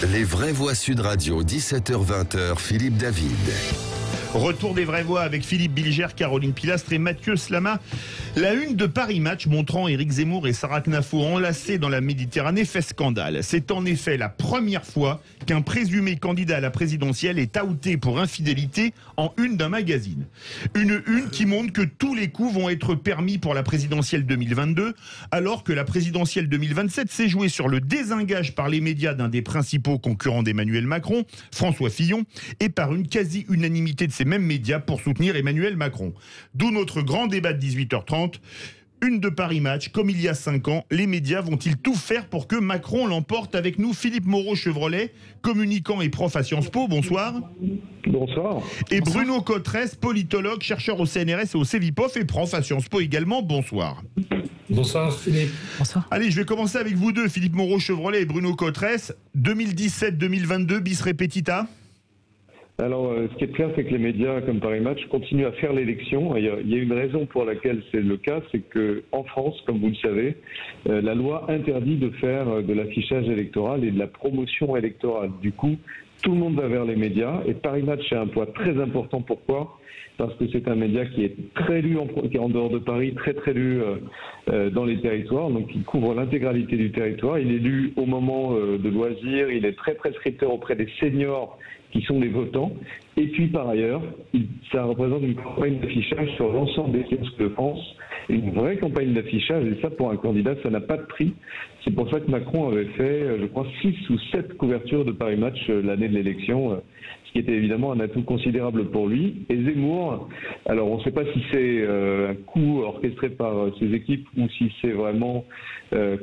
Les vraies voix Sud Radio, 17h-20h, Philippe David. Retour des vraies voix avec Philippe Bilger, Caroline Pilastre et Mathieu Slama. La une de Paris Match montrant Éric Zemmour et Sarah Knafo enlacés dans la Méditerranée fait scandale. C'est en effet la première fois qu'un présumé candidat à la présidentielle est outé pour infidélité en une d'un magazine. Une qui montre que tous les coups vont être permis pour la présidentielle 2022, alors que la présidentielle 2027 s'est jouée sur le désengage par les médias d'un des principaux concurrents d'Emmanuel Macron, François Fillon, et par une quasi-unanimité de ces mêmes médias pour soutenir Emmanuel Macron. D'où notre grand débat de 18h30. Une de Paris Match, comme il y a 5 ans, les médias vont-ils tout faire pour que Macron l'emporte? Avec nous, Philippe Moreau-Chevrolet, communicant et prof à Sciences Po, bonsoir. Bonsoir. Et Bruno Cotresse, politologue, chercheur au CNRS et au CEVIPOF et prof à Sciences Po également, bonsoir. Bonsoir Philippe. Bonsoir. Allez, je vais commencer avec vous deux, Philippe Moreau-Chevrolet et Bruno Cotresse. 2017-2022, bis repetita? Alors, ce qui est clair, c'est que les médias comme Paris Match continuent à faire l'élection. Il y a une raison pour laquelle c'est le cas, c'est que en France, comme vous le savez, la loi interdit de faire de l'affichage électoral et de la promotion électorale. Du coup, tout le monde va vers les médias et Paris Match a un poids très important. Pourquoi ? Parce que c'est un média qui est très lu qui est en dehors de Paris, très lu dans les territoires. Donc, il couvre l'intégralité du territoire. Il est lu au moment de loisirs. Il est très prescripteur auprès des seniors qui sont les votants. Et puis, par ailleurs, ça représente une campagne d'affichage sur l'ensemble des kiosques de France. Une vraie campagne d'affichage. Et ça, pour un candidat, ça n'a pas de prix. C'est pour ça que Macron avait fait, je crois, 6 ou 7 couvertures de Paris Match l'année de l'élection, ce qui était évidemment un atout considérable pour lui. Et Zemmour, alors on ne sait pas si c'est un coup orchestré par ses équipes ou si c'est vraiment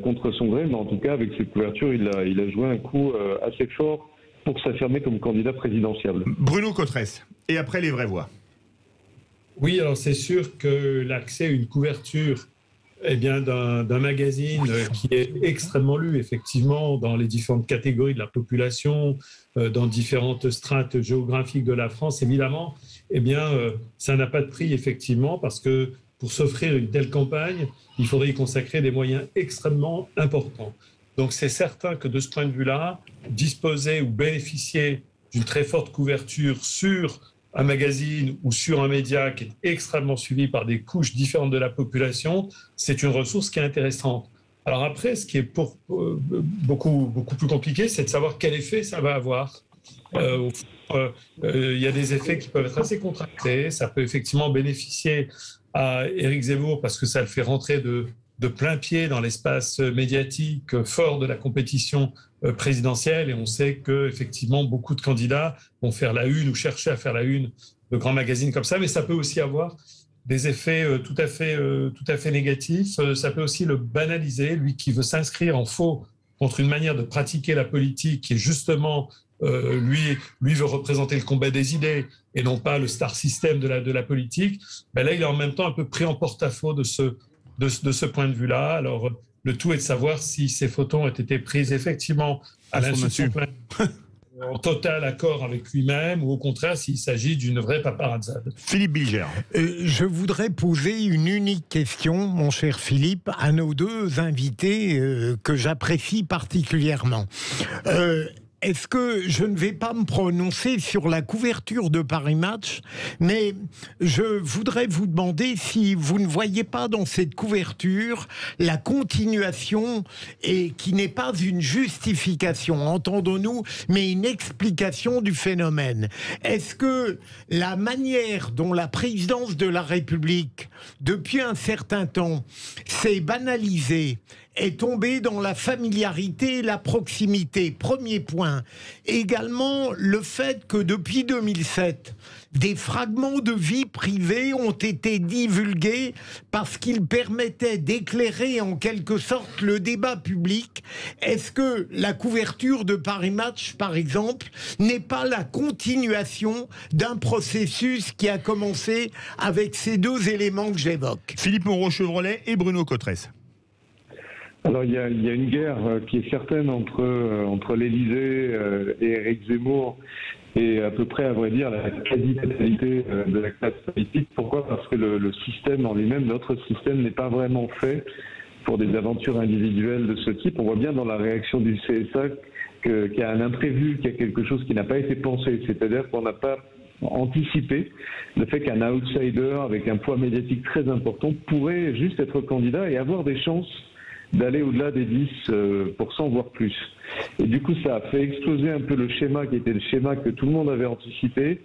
contre son gré, mais en tout cas, avec cette couverture, il a joué un coup assez fort pour s'affirmer comme candidat présidentiel. Bruno Cotresse, et après les vraies voix. Oui, alors c'est sûr que l'accès à une couverture d'un magazine qui est extrêmement lu, effectivement, dans les différentes catégories de la population, dans différentes strates géographiques de la France, évidemment, ça n'a pas de prix, effectivement, parce que pour s'offrir une telle campagne, il faudrait y consacrer des moyens extrêmement importants. Donc c'est certain que de ce point de vue-là, disposer ou bénéficier d'une très forte couverture sur un magazine ou sur un média qui est extrêmement suivi par des couches différentes de la population, c'est une ressource qui est intéressante. Alors après, ce qui est beaucoup plus compliqué, c'est de savoir quel effet ça va avoir. Il y a des effets qui peuvent être assez contractés. Ça peut effectivement bénéficier à Éric Zemmour parce que ça le fait rentrer de plein pied dans l'espace médiatique fort de la compétition présidentielle, et on sait que effectivement beaucoup de candidats vont faire la une ou chercher à faire la une de grands magazines comme ça, mais ça peut aussi avoir des effets tout à fait négatifs. Ça peut aussi le banaliser, lui qui veut s'inscrire en faux contre une manière de pratiquer la politique qui est justement lui veut représenter le combat des idées et non pas le star system de la politique. Là il est en même temps un peu pris en porte-à-faux de ce point de vue-là. Alors, le tout est de savoir si ces photos ont été prises effectivement à l'insu en total accord avec lui-même ou au contraire s'il s'agit d'une vraie paparazzade. Philippe Bilger. Je voudrais poser une unique question, mon cher Philippe, à nos deux invités que j'apprécie particulièrement. Est-ce que je ne vais pas me prononcer sur la couverture de Paris Match, mais je voudrais vous demander si vous ne voyez pas dans cette couverture la continuation et qui n'est pas une justification, entendons-nous, mais une explication du phénomène. Est-ce que la manière dont la présidence de la République, depuis un certain temps, s'est banalisée, est tombée dans la familiarité et la proximité? Premier point. Également, le fait que depuis 2007, des fragments de vie privée ont été divulgués parce qu'ils permettaient d'éclairer en quelque sorte le débat public. Est-ce que la couverture de Paris Match, par exemple, n'est pas la continuation d'un processus qui a commencé avec ces deux éléments que j'évoque? Philippe Moreau-Chevrolet et Bruno Cotresse. Alors, il y a une guerre qui est certaine entre l'Élysée et Éric Zemmour et à peu près, à vrai dire, la quasi-totalité de la classe politique. Pourquoi ? Parce que le système en lui-même, notre système, n'est pas vraiment fait pour des aventures individuelles de ce type. On voit bien dans la réaction du CSA qu'il y a un imprévu, qu'il y a quelque chose qui n'a pas été pensé. C'est-à-dire qu'on n'a pas anticipé le fait qu'un outsider avec un poids médiatique très important pourrait juste être candidat et avoir des chances d'aller au-delà des 10%, voire plus. Et du coup, ça a fait exploser un peu le schéma qui était le schéma que tout le monde avait anticipé,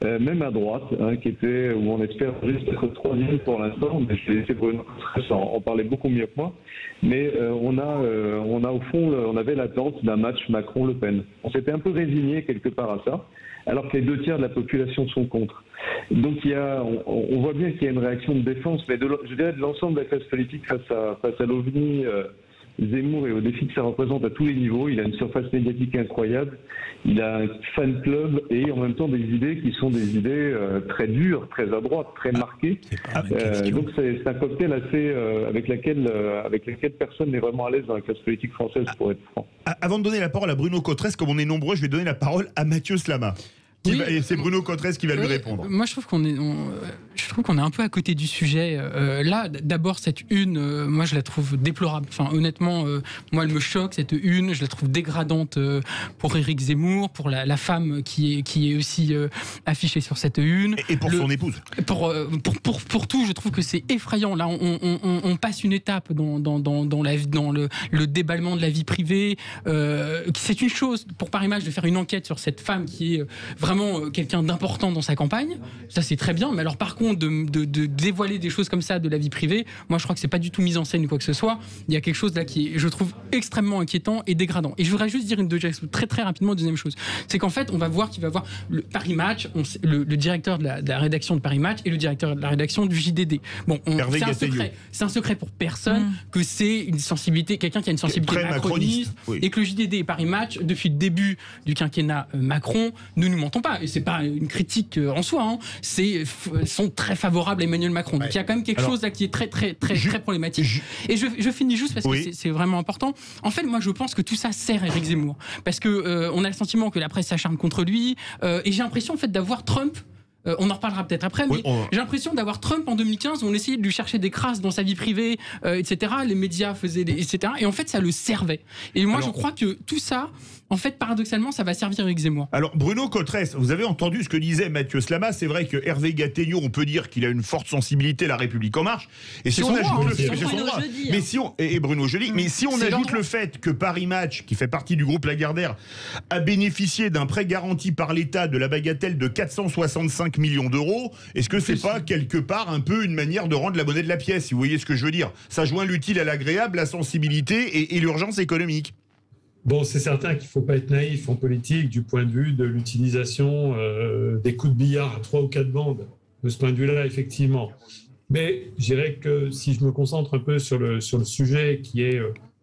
même à droite, qui était où on espère juste être troisième pour l'instant. Mais je vais laisser Bruno en parler beaucoup mieux que moi. Mais on a au fond, on avait l'attente d'un match Macron-Le Pen. On s'était un peu résigné quelque part à ça, alors que les 2 tiers de la population sont contre. Donc on voit bien qu'il y a une réaction de défense, mais je dirais de l'ensemble de la classe politique face à l'OVNI Zemmour et au défi que ça représente à tous les niveaux. Il a une surface médiatique incroyable, il a un fan club et en même temps des idées qui sont des idées très dures, très à droite, très marquées. Donc c'est un cocktail assez avec lequel personne n'est vraiment à l'aise dans la classe politique française, pour être franc. Avant de donner la parole à Bruno Cotresse, comme on est nombreux, je vais donner la parole à Mathieu Slama. Et c'est Bruno Cotresse qui va lui répondre. Moi, je trouve qu'on est un peu à côté du sujet. Là, d'abord, cette une, moi, je la trouve déplorable. Enfin, honnêtement, moi, elle me choque, cette une. Je la trouve dégradante pour Éric Zemmour, pour la femme qui est aussi affichée sur cette une. Et pour son épouse. Pour tout, je trouve que c'est effrayant. Là, on passe une étape dans le déballement de la vie privée. C'est une chose, pour Paris Match, de faire une enquête sur cette femme qui est vraiment quelqu'un d'important dans sa campagne, ça c'est très bien, mais alors par contre de dévoiler des choses comme ça de la vie privée, moi je crois que c'est pas du tout mise en scène ou quoi que ce soit. Il y a quelque chose là qui est, je trouve, extrêmement inquiétant et dégradant. Et je voudrais juste dire très très rapidement, deuxième chose, c'est qu'en fait on va voir qu'il va y avoir le Paris Match, le directeur de la rédaction de Paris Match et le directeur de la rédaction du JDD. Bon, c'est un secret pour personne que c'est une sensibilité, quelqu'un qui a une sensibilité macroniste, et que le JDD et Paris Match, depuis le début du quinquennat Macron, ne nous mentons pas, et c'est pas une critique en soi, sont très favorables à Emmanuel Macron. Donc il y a quand même quelque chose là qui est très problématique. Et je finis juste parce que c'est vraiment important. En fait, moi je pense que tout ça sert Éric Zemmour, parce que on a le sentiment que la presse s'acharne contre lui, et j'ai l'impression en fait d'avoir Trump. On en reparlera peut-être après, mais j'ai l'impression d'avoir Trump en 2015, où on essayait de lui chercher des crasses dans sa vie privée, etc. Les médias faisaient etc. Et en fait, ça le servait. Et moi, je crois que tout ça, en fait, paradoxalement, ça va servir Éric Zemmour. Alors, Bruno Cotresse, vous avez entendu ce que disait Mathieu Slama. C'est vrai que Hervé Gattegno, on peut dire qu'il a une forte sensibilité à La République En Marche. Et si on ajoute le fait, Bruno Joly, mais si on ajoute le fait que Paris Match, qui fait partie du groupe Lagardère, a bénéficié d'un prêt garanti par l'État de la bagatelle de 465 millions d'euros, est-ce que c'est pas quelque part un peu une manière de rendre la monnaie de la pièce, si vous voyez ce que je veux dire? Ça joint l'utile à l'agréable, la sensibilité et l'urgence économique. Bon, c'est certain qu'il ne faut pas être naïf en politique du point de vue de l'utilisation des coups de billard à 3 ou 4 bandes. De ce point de vue-là, effectivement. Mais je dirais que si je me concentre un peu sur le sujet qui est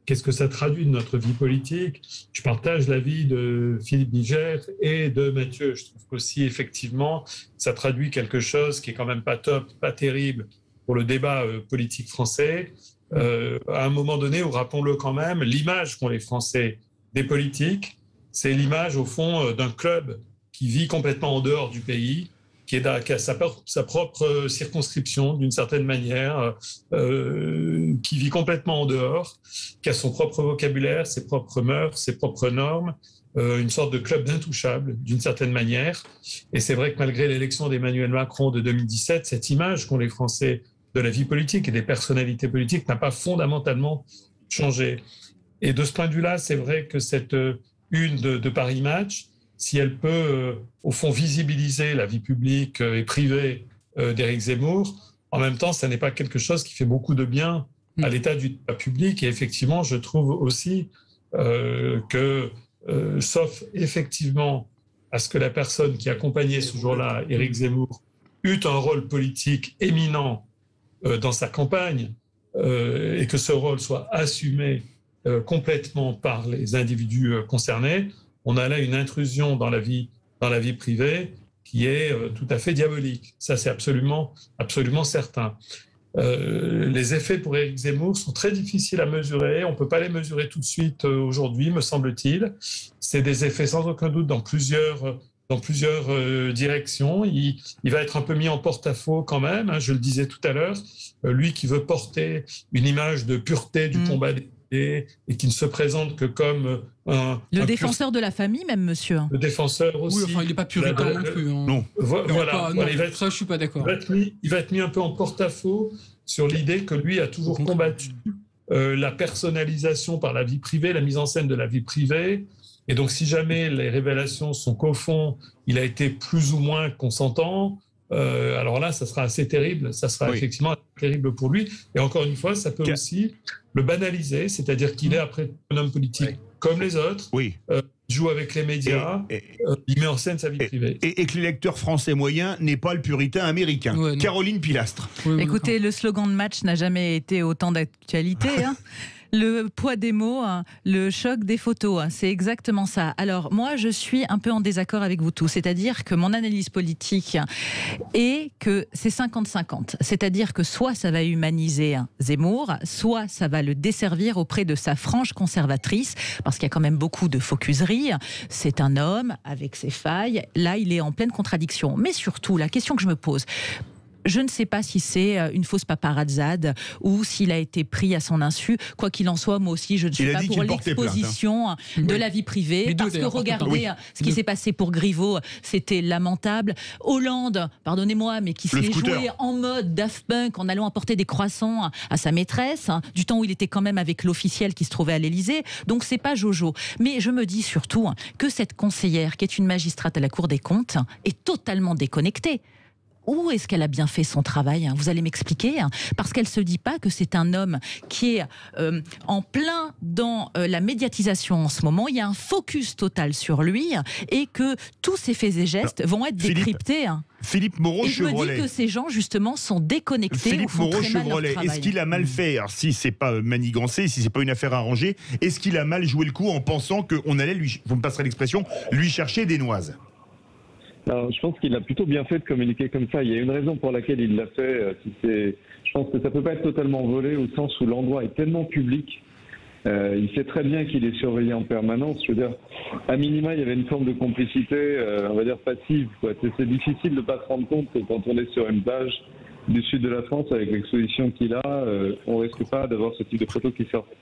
qu'est-ce que ça traduit de notre vie politique, je partage l'avis de Philippe Bilger et de Mathieu. Je trouve qu'aussi, effectivement, ça traduit quelque chose qui est quand même pas top, pas terrible pour le débat politique français. À un moment donné, où, rappelons-le quand même, l'image qu'ont les Français des politiques, c'est l'image, au fond, d'un club qui vit complètement en dehors du pays, qui a sa propre circonscription, d'une certaine manière, qui vit complètement en dehors, qui a son propre vocabulaire, ses propres mœurs, ses propres normes, une sorte de club d'intouchables, d'une certaine manière. Et c'est vrai que malgré l'élection d'Emmanuel Macron de 2017, cette image qu'ont les Français de la vie politique et des personnalités politiques n'a pas fondamentalement changé. Et de ce point de vue-là, c'est vrai que cette une de Paris Match, si elle peut, au fond, visibiliser la vie publique et privée d'Éric Zemmour, en même temps, ça n'est pas quelque chose qui fait beaucoup de bien à l'état du débat public. Et effectivement, je trouve aussi que, sauf effectivement à ce que la personne qui accompagnait ce jour-là Éric Zemmour eut un rôle politique éminent dans sa campagne, et que ce rôle soit assumé complètement par les individus concernés, on a là une intrusion dans la vie privée qui est tout à fait diabolique. Ça, c'est absolument certain. Les effets pour Éric Zemmour sont très difficiles à mesurer. On ne peut pas les mesurer tout de suite aujourd'hui, me semble-t-il. C'est des effets sans aucun doute dans plusieurs directions. Il va être un peu mis en porte-à-faux quand même, je le disais tout à l'heure. Lui qui veut porter une image de pureté du combat des et qui ne se présente que comme le défenseur de la famille, même, monsieur. Le défenseur aussi. Oui, enfin, il n'est pas puritain non plus. Hein. Non. Voilà. Ça, je suis pas d'accord. Il va être mis un peu en porte-à-faux sur l'idée que lui a toujours combattu la personnalisation par la vie privée, la mise en scène de la vie privée. Et donc, si jamais les révélations sont qu'au fond, il a été plus ou moins consentant, alors là, ça sera assez terrible. Ça sera effectivement terrible pour lui. Et encore une fois, ça peut aussi le banaliser, c'est-à-dire qu'il est après un homme politique comme les autres, joue avec les médias, il met en scène sa vie privée. Et que l'électeur français moyen n'est pas le puritain américain. Caroline Pilastre. Écoutez, le slogan de match n'a jamais été autant d'actualité. Le poids des mots, le choc des photos, c'est exactement ça. Alors moi, je suis un peu en désaccord avec vous tous, c'est-à-dire que mon analyse politique est que c'est 50-50. C'est-à-dire que soit ça va humaniser Zemmour, soit ça va le desservir auprès de sa frange conservatrice, parce qu'il y a quand même beaucoup de focuserie. C'est un homme avec ses failles. Là, il est en pleine contradiction. Mais surtout, la question que je me pose... Je ne sais pas si c'est une fausse paparazzade ou s'il a été pris à son insu. Quoi qu'il en soit, moi aussi, je ne suis pas pour l'exposition de la vie privée. Parce que regardez ce qui s'est passé pour Griveaux, c'était lamentable. Hollande, pardonnez-moi, mais qui s'est joué en mode Daft Punk en allant apporter des croissants à sa maîtresse, du temps où il était quand même avec l'officiel qui se trouvait à l'Élysée. Donc c'est pas Jojo. Mais je me dis surtout que cette conseillère, qui est une magistrate à la Cour des comptes, est totalement déconnectée. Où est-ce qu'elle a bien fait son travail? Vous allez m'expliquer? Parce qu'elle ne se dit pas que c'est un homme qui est en plein dans la médiatisation en ce moment. Il y a un focus total sur lui et que tous ses faits et gestes vont être décryptés. Philippe Moreau-Chevrolet. Je me dis que ces gens, justement, sont déconnectés. Philippe Moreau-Chevrolet, est-ce qu'il a mal fait? Alors, si c'est pas manigancé, si c'est pas une affaire arrangée, est-ce qu'il a mal joué le coup en pensant qu'on allait, vous me passerez l'expression, lui chercher des noises? Alors, je pense qu'il a plutôt bien fait de communiquer comme ça. Il y a une raison pour laquelle il l'a fait. Je pense que ça peut pas être totalement volé au sens où l'endroit est tellement public. Il sait très bien qu'il est surveillé en permanence. Je veux dire, à minima, il y avait une forme de complicité, on va dire passive, quoi. C'est difficile de ne pas se rendre compte que quand on est sur une plage du sud de la France avec l'exposition qu'il a, on risque pas d'avoir ce type de photos qui sortent.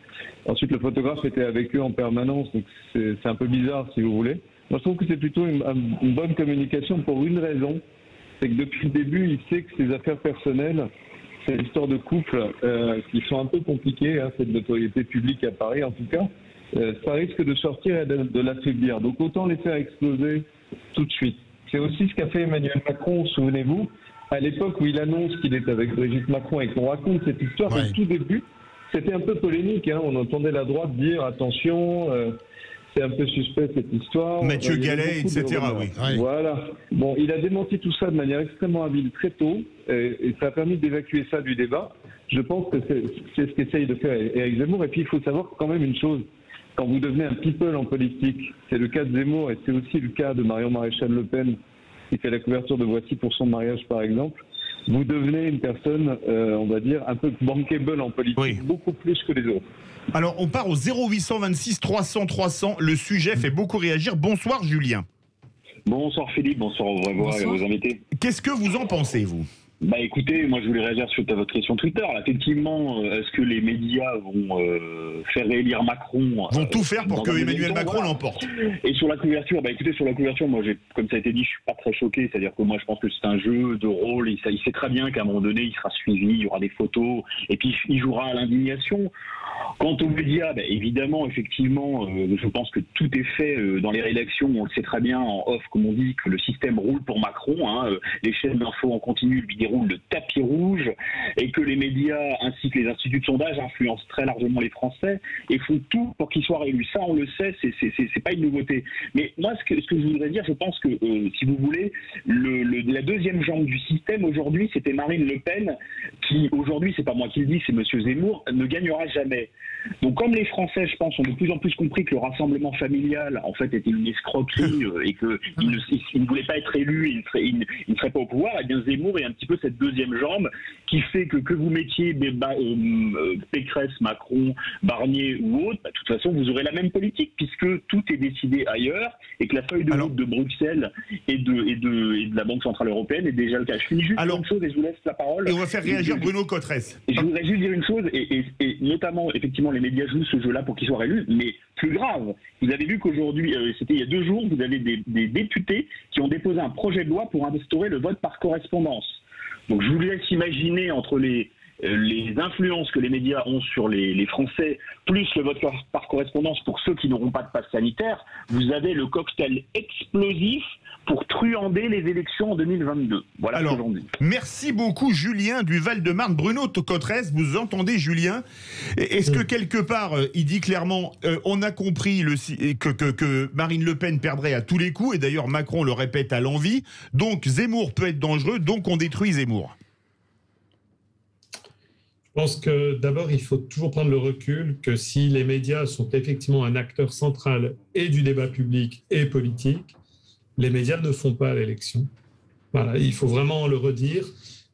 Ensuite, le photographe était avec eux en permanence, donc c'est un peu bizarre, si vous voulez. Moi, je trouve que c'est plutôt une bonne communication pour une raison. C'est que depuis le début, il sait que ses affaires personnelles, ces histoires de couple qui sont un peu compliquées, cette notoriété publique à Paris en tout cas, ça risque de sortir et de l'affaiblir. Donc autant les faire exploser tout de suite. C'est aussi ce qu'a fait Emmanuel Macron, souvenez-vous, à l'époque où il annonce qu'il est avec Brigitte Macron et qu'on raconte cette histoire, au tout début, c'était un peu polémique. On entendait la droite dire attention... c'est un peu suspect cette histoire. Mathieu Gallet, etc. Voilà. Bon, il a démenti tout ça de manière extrêmement habile très tôt, et ça a permis d'évacuer ça du débat. Je pense que c'est ce qu'essaye de faire Éric Zemmour. Et puis il faut savoir quand même une chose. Quand vous devenez un people en politique, c'est le cas de Zemmour et c'est aussi le cas de Marion Maréchal Le Pen, qui fait la couverture de Voici pour son mariage par exemple. Vous devenez une personne, on va dire, un peu bankable en politique, beaucoup plus que les autres. Alors, on part au 0826 300 300. Le sujet fait beaucoup réagir. Bonsoir, Julien. Bonsoir, Philippe. Bonsoir aux vrais voix et à vos invités. Qu'est-ce que vous en pensez, vous? Bah écoutez, moi je voulais réagir suite à votre question Twitter. Là, effectivement, est-ce que les médias vont faire réélire Macron? Vont tout faire pour que Emmanuel Macron l'emporte. Et sur la couverture, bah écoutez, sur la couverture, moi comme ça a été dit, je suis pas très choqué. C'est-à-dire que moi je pense que c'est un jeu de rôle. Il sait très bien qu'à un moment donné, il sera suivi, il y aura des photos, et puis il jouera à l'indignation. Quant aux médias, bah, évidemment, effectivement, je pense que tout est fait dans les rédactions. On le sait très bien en off, comme on dit, que le système roule pour Macron. Les chaînes d'infos en continu lui déroulent le tapis rouge, et que les médias ainsi que les instituts de sondage influencent très largement les Français et font tout pour qu'il soit réélu. Ça, on le sait, c'est pas une nouveauté. Mais moi, ce que je voudrais dire, je pense que, si vous voulez, la deuxième jambe du système aujourd'hui, c'était Marine Le Pen, qui aujourd'hui, c'est pas moi qui le dis, c'est Monsieur Zemmour, ne gagnera jamais. Donc comme les Français, je pense, ont de plus en plus compris que le rassemblement familial, en fait, était une escroquerie et qu'il ne voulait pas être élu, il ne serait pas au pouvoir, et bien Zemmour est un petit peu cette deuxième jambe qui fait que vous mettiez Pécresse, Macron, Barnier ou autre, bah, de toute façon, vous aurez la même politique puisque tout est décidé ailleurs et que la feuille de route de Bruxelles et de la Banque Centrale Européenne est déjà le cas. Je finis juste une chose et je vous laisse la parole. Et on va faire réagir Bruno Cotresse. Et je voudrais juste dire une chose, et notamment, effectivement, les médias jouent ce jeu-là pour qu'ils soient réélus, mais plus grave, vous avez vu qu'aujourd'hui, c'était il y a 2 jours, vous avez des députés qui ont déposé un projet de loi pour instaurer le vote par correspondance. Donc je vous laisse imaginer entre les influences que les médias ont sur les Français, plus le vote par correspondance pour ceux qui n'auront pas de passe sanitaire, vous avez le cocktail explosif pour truander les élections en 2022. Voilà ce que j'en dis. Merci beaucoup Julien du Val-de-Marne. Bruno Cotresse, vous entendez Julien? Est-ce que quelque part, il dit clairement, on a compris que Marine Le Pen perdrait à tous les coups, et d'ailleurs Macron le répète à l'envi, donc Zemmour peut être dangereux, donc on détruit Zemmour? Je pense que d'abord, il faut toujours prendre le recul que si les médias sont effectivement un acteur central et du débat public et politique, les médias ne font pas l'élection. Voilà, il faut vraiment le redire.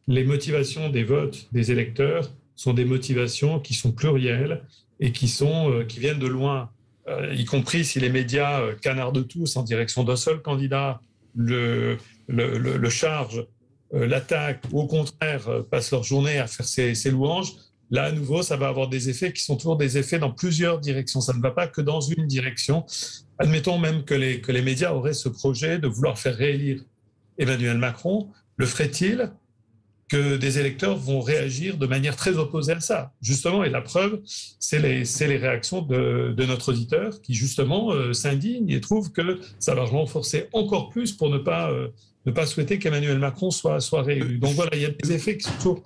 Les motivations des votes des électeurs sont des motivations qui sont plurielles et qui viennent de loin, y compris si les médias canardent tous en direction d'un seul candidat, le chargent, l'attaque, ou au contraire passent leur journée à faire ses louanges. Là, à nouveau, ça va avoir des effets qui sont toujours des effets dans plusieurs directions. Ça ne va pas que dans une direction. Admettons même que les médias auraient ce projet de vouloir faire réélire Emmanuel Macron. Le ferait-il que des électeurs vont réagir de manière très opposée à ça? Justement, et la preuve, c'est les réactions de notre auditeur qui, justement, s'indigne et trouve que ça va renforcer encore plus pour ne pas souhaiter qu'Emmanuel Macron soit réélu. Donc voilà, il y a des effets qui sont toujours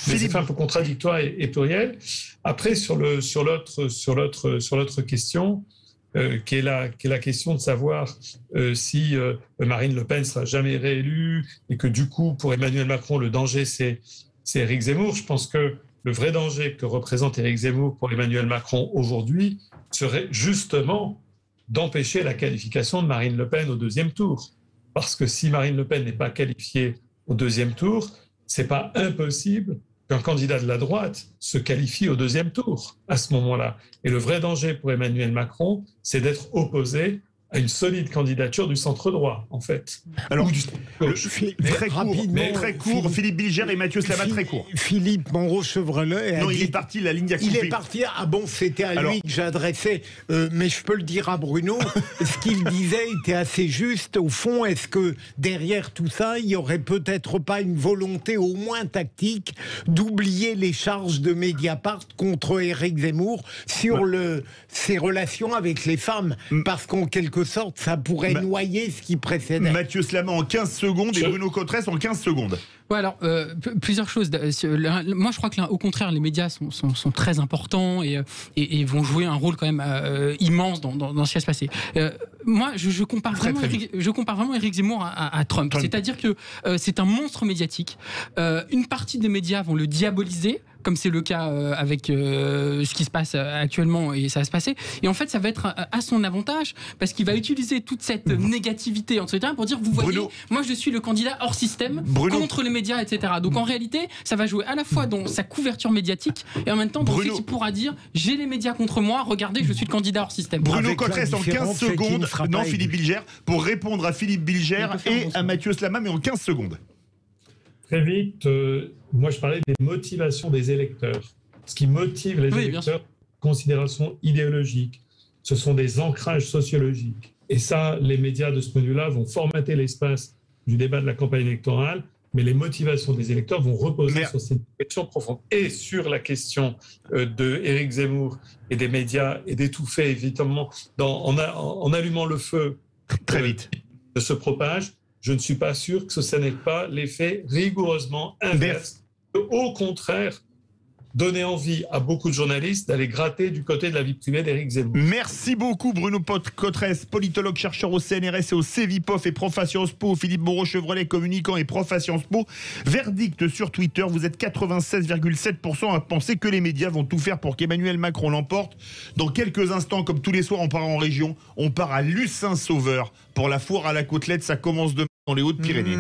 des effets un peu contradictoires et pluriels. Après, sur l'autre question, qui est la question de savoir si Marine Le Pen sera jamais réélue et que du coup, pour Emmanuel Macron, le danger, c'est Éric Zemmour. Je pense que le vrai danger que représente Éric Zemmour pour Emmanuel Macron aujourd'hui serait justement d'empêcher la qualification de Marine Le Pen au 2e tour. Parce que si Marine Le Pen n'est pas qualifiée au 2e tour, c'est pas impossible qu'un candidat de la droite se qualifie au 2e tour à ce moment-là. Et le vrai danger pour Emmanuel Macron, c'est d'être opposé à une solide candidature du centre droit, en fait. Alors, très court, Philippe Bilger et Mathieu Slama, très court. Philippe Monro-Chevrelet. Non, il est parti, la ligne a coupé. Il est parti, ah bon, c'était à lui que j'adressais, mais je peux le dire à Bruno, ce qu'il disait était assez juste. Au fond, est-ce que derrière tout ça, il n'y aurait peut-être pas une volonté au moins tactique d'oublier les charges de Mediapart contre Éric Zemmour sur ses relations avec les femmes? Parce qu'en quelque sorte, ça pourrait noyer ce qui précédait. Mathieu Slama en 15 secondes et Bruno Cotresse en 15 secondes. Ouais, alors, plusieurs choses. Moi, je crois que, au contraire, les médias sont très importants et vont jouer un rôle quand même immense dans ce qui va se passer. Moi, je compare vraiment Éric Zemmour à Trump. C'est-à-dire que c'est un monstre médiatique. Une partie des médias vont le diaboliser, comme c'est le cas avec ce qui se passe actuellement et ça va se passer. Et en fait, ça va être à son avantage parce qu'il va utiliser toute cette négativité entre les terrains pour dire, vous voyez, moi je suis le candidat hors système contre les médias, etc. Donc en réalité, ça va jouer à la fois dans sa couverture médiatique et en même temps dans ce qu'il pourra dire, j'ai les médias contre moi, regardez, je suis le candidat hors système. Bruno Cotresse en 15 secondes, non Philippe Bilger, pour répondre à Philippe Bilger et à Mathieu Slama, mais en 15 secondes. Très vite, moi je parlais des motivations des électeurs. Ce qui motive les électeurs, considérations idéologiques, ce sont des ancrages sociologiques. Et ça, les médias de ce point de vue-là vont formater l'espace du débat de la campagne électorale, mais les motivations des électeurs vont reposer sur cette question profonde. Et sur la question de Éric Zemmour et des médias et d'étouffer évidemment en allumant le feu très vite de se propage, je ne suis pas sûr que ce n'est pas l'effet rigoureusement inverse. Au contraire, donner envie à beaucoup de journalistes d'aller gratter du côté de la vie privée d'Éric Zemmour. Merci beaucoup Bruno Cotresse, politologue, chercheur au CNRS et au CEVIPOF et prof à Sciences Po, Philippe Monro-Chevrelet, communicant et prof à Sciences Po. Verdict sur Twitter, vous êtes 96,7% à penser que les médias vont tout faire pour qu'Emmanuel Macron l'emporte. Dans quelques instants, comme tous les soirs, on part en région, on part à Lucin-Sauveur pour la foire à la côtelette, ça commence demain dans les Hautes-Pyrénées.